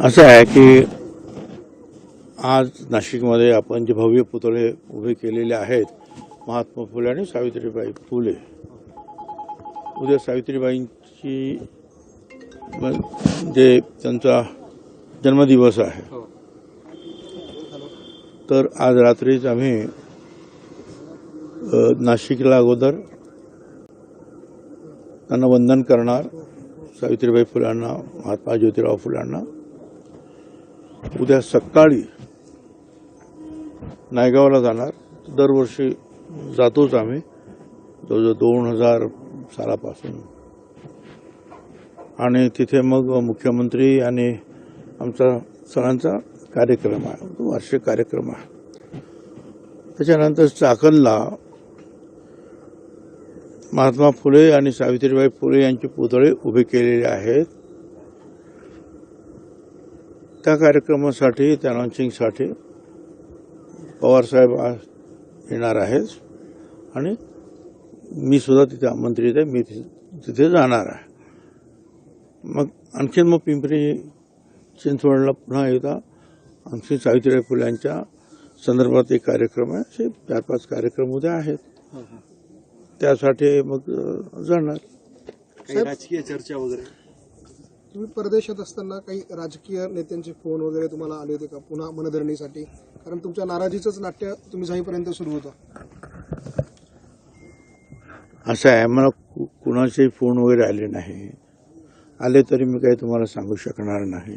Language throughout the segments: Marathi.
असं आहे की आज नाशिकमध्ये आपण जे भव्य पुतळे उभे केलेले आहेत महात्मा फुले आणि सावित्रीबाई फुले, उद्या सावित्रीबाईंची जे त्यांचा जन्मदिवस आहे, तर आज रात्रीच आम्ही नाशिकला अगोदर त्यांना वंदन करणार, सावित्रीबाई फुलांना, महात्मा ज्योतिराव फुलांना. उद्या सकाळी नायगावला जाणार. दरवर्षी जातोच आम्ही, जवळजवळ 2000 सालापासून. आणि तिथे मग मुख्यमंत्री आणि आमचा सणांचा कार्यक्रम आहे, वार्षिक कार्यक्रम आहे. त्याच्यानंतर चाकणला महात्मा फुले आणि सावित्रीबाई फुले यांचे पुतळे उभे केलेले आहेत. त्या कार्यक्रमासाठी, त्या लॉन्चिंगसाठी पवारसाहेब येणार आहेत आणि मी सुद्धा तिथे आमंत्रित आहे. मी तिथे जाणार आहे. मग आणखीन मग पिंपरी चिंचवडला पुन्हा एकदा आणखी सावित्रीबाई फुल्यांच्या संदर्भात एक कार्यक्रम आहे. असे 4-5 कार्यक्रम उद्या आहेत. त्यासाठी मग जाणार. काही राजकीय चर्चा वगैरे? तुम्ही परदेशात असताना काही राजकीय नेत्यांचे फोन वगैरे तुम्हाला आले होते का पुन्हा मनधरणीसाठी? कारण तुमच्या नाराजीचंच नाट्य तुम्ही जाईपर्यंत सुरू होतं. असं आहे, मला कुणाचे फोन वगैरे आले नाही. आले तरी मी काही तुम्हाला सांगू शकणार नाही.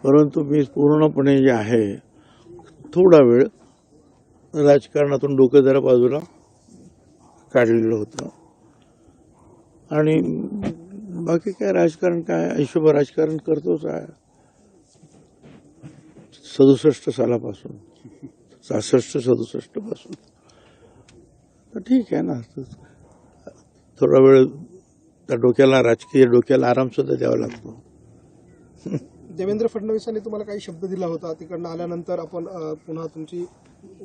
परंतु मी पूर्णपणे जे आहे थोडा वेळ राजकारणातून डोकं जरा बाजूला काढलेलं होतं. आणि बाकी काय राजकारण, काय आयुष्यभर राजकारण करतोच आहे. 67 सालापासून, 66-67 पासून. तर ठीक आहे ना, थोडा वेळ त्या डोक्याला, राजकीय डोक्याला आराम सुद्धा द्यावा लागतो. देवेंद्र फडणवीसांनी तुम्हाला काही शब्द दिला होता, तिकडनं आल्यानंतर आपण पुन्हा तुमची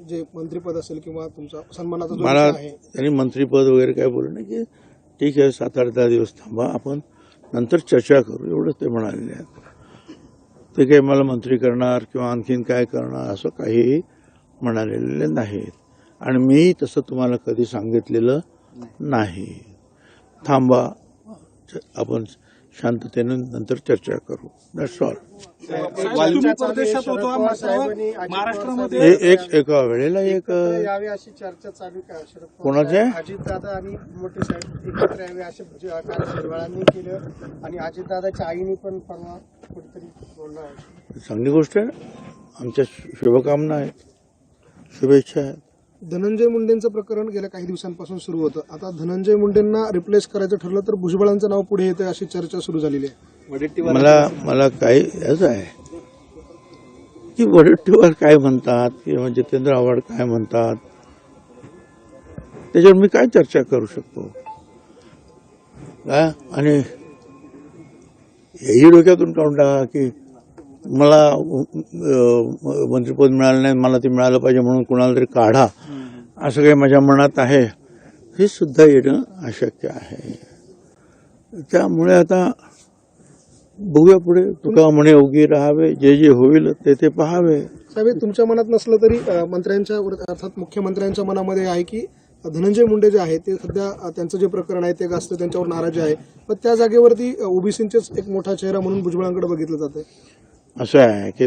जे मंत्रीपद असेल किंवा तुमचा सन्मानाचा जो मला आहे, त्यांनी मंत्रीपद वगैरे काय बोलू नाही, की ठीक आहे 7-8-10 दिवस थांबा, आपण नंतर चर्चा करू, एवढंच ते म्हणालेले आहेत. ते काही मला मंत्री करणार किंवा आणखीन काय करणार असं काहीही म्हणालेले नाहीत. आणि मी तसं तुम्हाला कधी सांगितलेलं नाही. थांबा, आपण शांततेने नंतर चर्चा करू. That's all. महाराष्ट्रामध्ये एका वेळेला एक यावे अशी चर्चा चालू काय? कोणाचे? अजितदादा आणि मोठे साहेब एकत्र यावे असे काल शिरवाळांनी केलं आणि अजितदादाच्या आईने पण परवा कुठेतरी बोलणं आहे. चांगली गोष्ट आहे. आमच्या शुभकामना आहेत, शुभेच्छा आहेत. धनंजय मुंडेंचं प्रकरण गेल्या काही दिवसांपासून सुरू होतं. आता धनंजय मुंडेंना रिप्लेस करायचं ठरलं तर भुजबळांचं नाव पुढे येतं अशी चर्चा सुरू झालेली आहे. मला काय असं आहे की वडेट्टीवार काय म्हणतात किंवा जितेंद्र आव्हाड काय म्हणतात त्याच्यावर मी काय चर्चा करू शकतो का? आणि हेही डोक्यातून काढून टाका की मला मंत्रिपद मिळालं नाही, मला ते मिळालं पाहिजे म्हणून कुणाला तरी काढा, असं काही माझ्या मनात आहे. हे सुद्धा येणं अशक्य आहे. त्यामुळे आता बघूया पुढे. तुका म्हणे उगी राहावे, जे जे होईल ते ते पाहावे. साहेब, तुमच्या मनात नसलं तरी मंत्र्यांच्या अर्थात मुख्यमंत्र्यांच्या मनामध्ये आहे की धनंजय मुंडे जे आहे ते सध्या त्यांचं जे प्रकरण आहे ते गाजतं, त्यांच्यावर नाराजी आहे. पण त्या जागेवरती ओबीसींचेच एक मोठा चेहरा म्हणून भुजबळांकडे बघितलं जातंय. असं आहे की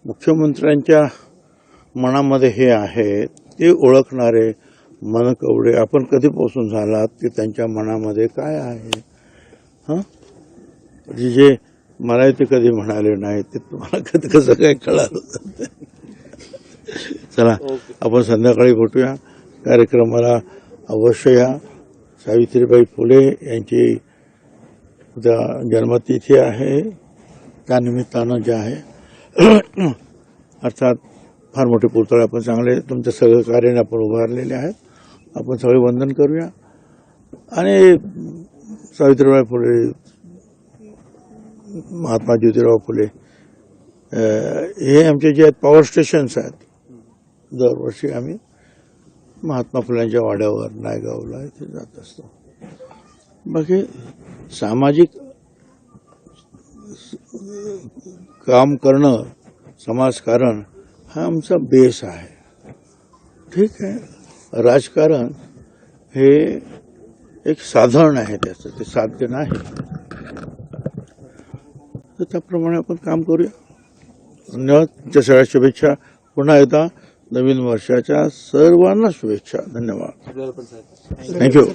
मुख्यमंत्र्यांच्या मनामध्ये हे आहे, ते ओळखणारे मनकवडे आपण कधीपासून झालात की त्यांच्या मनामध्ये काय आहे. जे मला ते कधी म्हणाले नाही ते तुम्हाला कधी कसं काय कळालं. चला, आपण संध्याकाळी भेटूया. कार्यक्रमाला अवश्य या. सावित्रीबाई फुले यांची उद्या जन्मतिथी आहे. त्यानिमित्तानं जे आहे अर्थात फार मोठे पुतळे आपण चांगले तुमच्या सहकार्याने आपण उभारलेले आहेत. आपण सगळे वंदन करूया. आणि सावित्रीबाई फुले, महात्मा ज्योतिराव फुले हे आमचे जे आहेत पॉवर स्टेशन्स आहेत. दरवर्षी आम्ही महात्मा फुल्यांच्या वाड्यावर नायगावला इथे जात असतो. बाकी सामाजिक काम करणं, समाजकारण हा आमचा बेस आहे. ठीक आहे, राजकारण हे एक साधन आहे, त्याचं ते साध्य नाही. तर त्याप्रमाणे आपण काम करूया. धन्यवाद. तुमच्या सगळ्या शुभेच्छा. पुन्हा एकदा नवीन वर्षाच्या सर्वांना शुभेच्छा. धन्यवाद. आपल्याला पण साहेब थँक्यू.